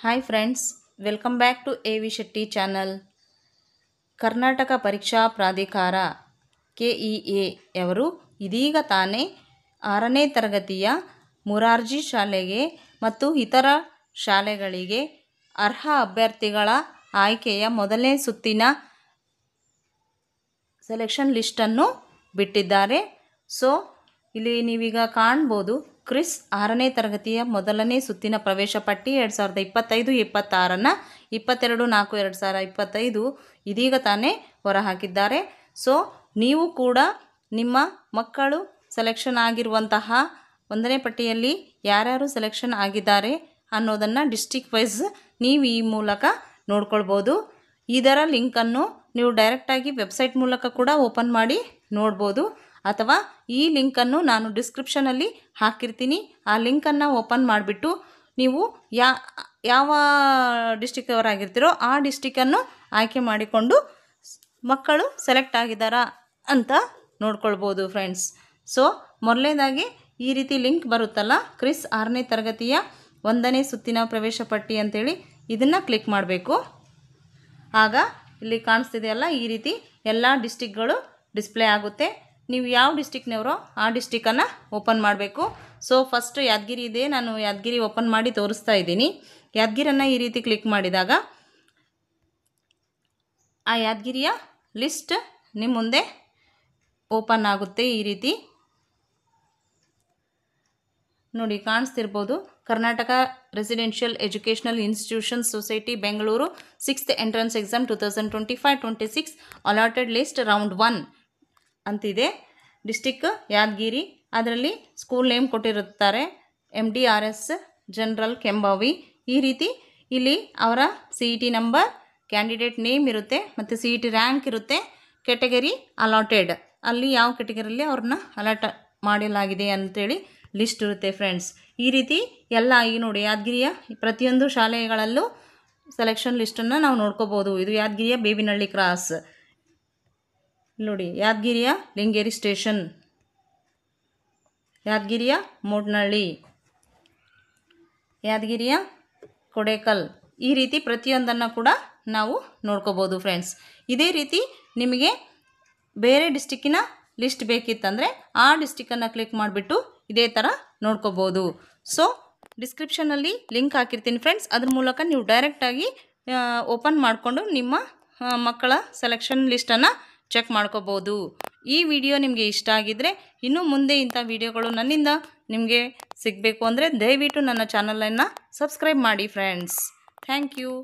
Hi friends, welcome back to A V. Shetty channel. Karnataka ಪರೀಕ್ಷಾ ಪ್ರಾಧಿಕಾರ KEA ಯವರು ಇದೀಗ ತಾನೇ 6ನೇ ತರಗತಿಯ ಮುರಾರ್ಜಿ ಶಾಲೆಗೆ ಮತ್ತು ಇತರ ಶಾಲೆಗಳಿಗೆ ಅರ್ಹ ಅಭ್ಯರ್ಥಿಗಳ ಆಯ್ಕೆಯ ಮೊದಲನೇ ಸುತ್ತಿನ ಸೆಲೆಕ್ಷನ್ ಲಿಸ್ಟನ್ನು ಬಿಟ್ಟಿದ್ದಾರೆ. ಸೊ ಇಲ್ಲಿ ನೀವೀಗ ಕಾಣ್ಬೋದು, ಕ್ರಿಸ್ 6ನೇ ತರಗತಿಯ ಮೊದಲನೇ ಸುತ್ತಿನ ಪ್ರವೇಶ ಪಟ್ಟಿ 2025-26 22/4/2025 ಇದೀಗ ತಾನೇ ಹೊರಹಾಕಿದ್ದಾರೆ. ಸೊ ನೀವು ಕೂಡ ನಿಮ್ಮ ಮಕ್ಕಳು ಸೆಲೆಕ್ಷನ್ ಆಗಿರುವಂತಹ 1ನೇ ಪಟ್ಟಿಯಲ್ಲಿ ಯಾರ್ಯಾರು ಸೆಲೆಕ್ಷನ್ ಆಗಿದ್ದಾರೆ ಅನ್ನೋದನ್ನು ಡಿಸ್ಟ್ರಿಕ್ಟ್ ವೈಸ್ ನೀವು ಈ ಮೂಲಕ ನೋಡ್ಕೊಳ್ಬೋದು. ಇದರ ಲಿಂಕನ್ನು ನೀವು ಡೈರೆಕ್ಟಾಗಿ ವೆಬ್ಸೈಟ್ ಮೂಲಕ ಕೂಡ ಓಪನ್ ಮಾಡಿ ನೋಡ್ಬೋದು, ಅಥವಾ ಈ ಲಿಂಕನ್ನು ನಾನು ಡಿಸ್ಕ್ರಿಪ್ಷನಲ್ಲಿ ಹಾಕಿರ್ತೀನಿ. ಆ ಲಿಂಕನ್ನು ಓಪನ್ ಮಾಡಿಬಿಟ್ಟು ನೀವು ಯಾವ ಡಿಸ್ಟಿಕ್ವರಾಗಿರ್ತೀರೋ ಆ ಡಿಸ್ಟಿಕ್ಕನ್ನು ಆಯ್ಕೆ ಮಾಡಿಕೊಂಡು ಮಕ್ಕಳು ಸೆಲೆಕ್ಟ್ ಆಗಿದ್ದಾರಾ ಅಂತ ನೋಡ್ಕೊಳ್ಬೋದು ಫ್ರೆಂಡ್ಸ್. ಸೊ ಮೊದಲನೇದಾಗಿ ಈ ರೀತಿ ಲಿಂಕ್ ಬರುತ್ತಲ್ಲ, ಕ್ರಿಸ್ 6ನೇ ತರಗತಿಯ 1ನೇ ಸುತ್ತಿನ ಪ್ರವೇಶ ಪಟ್ಟಿ ಅಂತೇಳಿ, ಇದನ್ನು ಕ್ಲಿಕ್ ಮಾಡಬೇಕು. ಆಗ ಇಲ್ಲಿ ಕಾಣಿಸ್ತಿದೆಯಲ್ಲ, ಈ ರೀತಿ ಎಲ್ಲ ಡಿಸ್ಟಿಕ್ಗಳು ಡಿಸ್ಪ್ಲೇ ಆಗುತ್ತೆ. ನೀವು ಯಾವ ಡಿಸ್ಟಿಕ್ನವರೋ ಆ ಡಿಸ್ಟಿಕ್ಕನ್ನು ಓಪನ್ ಮಾಡಬೇಕು. ಸೊ ಫಸ್ಟ್ ಯಾದಗಿರಿ ಇದೆ, ನಾನು ಯಾದಗಿರಿ ಓಪನ್ ಮಾಡಿ ತೋರಿಸ್ತಾ ಇದ್ದೀನಿ. ಯಾದಗಿರಿಯನ್ನು ಈ ರೀತಿ ಕ್ಲಿಕ್ ಮಾಡಿದಾಗ ಆ ಯಾದಗಿರಿಯ ಲಿಸ್ಟ್ ನಿಮ್ಮ ಮುಂದೆ ಓಪನ್ ಆಗುತ್ತೆ. ಈ ರೀತಿ ನೋಡಿ, ಕಾಣಿಸ್ತಿರ್ಬೋದು. Karnataka residential educational institutions society Bengaluru 6th entrance exam 2025-26 allotted list round 1 ಅಂತಿದೆ. ಡಿಸ್ಟಿಕ್ ಯಾದಗಿರಿ, ಅದರಲ್ಲಿ ಸ್ಕೂಲ್ ನೇಮ್ ಕೊಟ್ಟಿರುತ್ತಾರೆ, MDRS ಜನರಲ್ ಕೆಂಬಾವಿ. ಈ ರೀತಿ ಇಲ್ಲಿ ಅವರ CET ನಂಬರ್, ಕ್ಯಾಂಡಿಡೇಟ್ ನೇಮ್ ಇರುತ್ತೆ, ಮತ್ತು CET ರ್ಯಾಂಕ್ ಇರುತ್ತೆ, ಕೆಟಗರಿ ಅಲಾಟೆಡ್, ಅಲ್ಲಿ ಯಾವ ಕೆಟಗರಿಯಲ್ಲಿ ಅವ್ರನ್ನ ಅಲಾಟ್ ಮಾಡಲಾಗಿದೆ ಅಂತೇಳಿ ಲಿಸ್ಟ್ ಇರುತ್ತೆ ಫ್ರೆಂಡ್ಸ್. ಈ ರೀತಿ ಎಲ್ಲ ಈಗ ನೋಡಿ, ಯಾದಗಿರಿಯ ಪ್ರತಿಯೊಂದು ಶಾಲೆಗಳಲ್ಲೂ ಸೆಲೆಕ್ಷನ್ ಲಿಸ್ಟನ್ನು ನಾವು ನೋಡ್ಕೋಬೋದು. ಇದು ಯಾದಗಿರಿಯ ಬೇವಿನಹಳ್ಳಿ ಕ್ರಾಸ್ ನೋಡಿ, ಯಾದಗಿರಿಯ ಲಿಂಗೇರಿ ಸ್ಟೇಷನ್, ಯಾದಗಿರಿಯ ಮೂಡ್ನಹಳ್ಳಿ, ಯಾದಗಿರಿಯ ಕೊಡೇಕಲ್. ಈ ರೀತಿ ಪ್ರತಿಯೊಂದನ್ನು ಕೂಡ ನಾವು ನೋಡ್ಕೋಬೋದು ಫ್ರೆಂಡ್ಸ್. ಇದೇ ರೀತಿ ನಿಮಗೆ ಬೇರೆ ಡಿಸ್ಟಿಕ್ಕಿನ ಲಿಸ್ಟ್ ಬೇಕಿತ್ತಂದರೆ ಆ ಡಿಸ್ಟಿಕ್ಕನ್ನು ಕ್ಲಿಕ್ ಮಾಡಿಬಿಟ್ಟು ಇದೇ ಥರ ನೋಡ್ಕೋಬೋದು. ಸೊ ಡಿಸ್ಕ್ರಿಪ್ಷನಲ್ಲಿ ಲಿಂಕ್ ಹಾಕಿರ್ತೀನಿ ಫ್ರೆಂಡ್ಸ್, ಅದ್ರ ಮೂಲಕ ನೀವು ಡೈರೆಕ್ಟಾಗಿ ಓಪನ್ ಮಾಡಿಕೊಂಡು ನಿಮ್ಮ ಮಕ್ಕಳ ಸೆಲೆಕ್ಷನ್ ಲಿಸ್ಟನ್ನು ಚೆಕ್ ಮಾಡ್ಕೋಬೋದು. ಈ ವಿಡಿಯೋ ನಿಮಗೆ ಇಷ್ಟ ಆಗಿದ್ದರೆ, ಇನ್ನು ಮುಂದೆ ಇಂಥ ವಿಡಿಯೋಗಳು ನನ್ನಿಂದ ನಿಮಗೆ ಸಿಗಬೇಕು ಅಂದರೆ ದಯವಿಟ್ಟು ನನ್ನ ಚಾನಲನ್ನು ಸಬ್ಸ್ಕ್ರೈಬ್ ಮಾಡಿ ಫ್ರೆಂಡ್ಸ್. Thank you.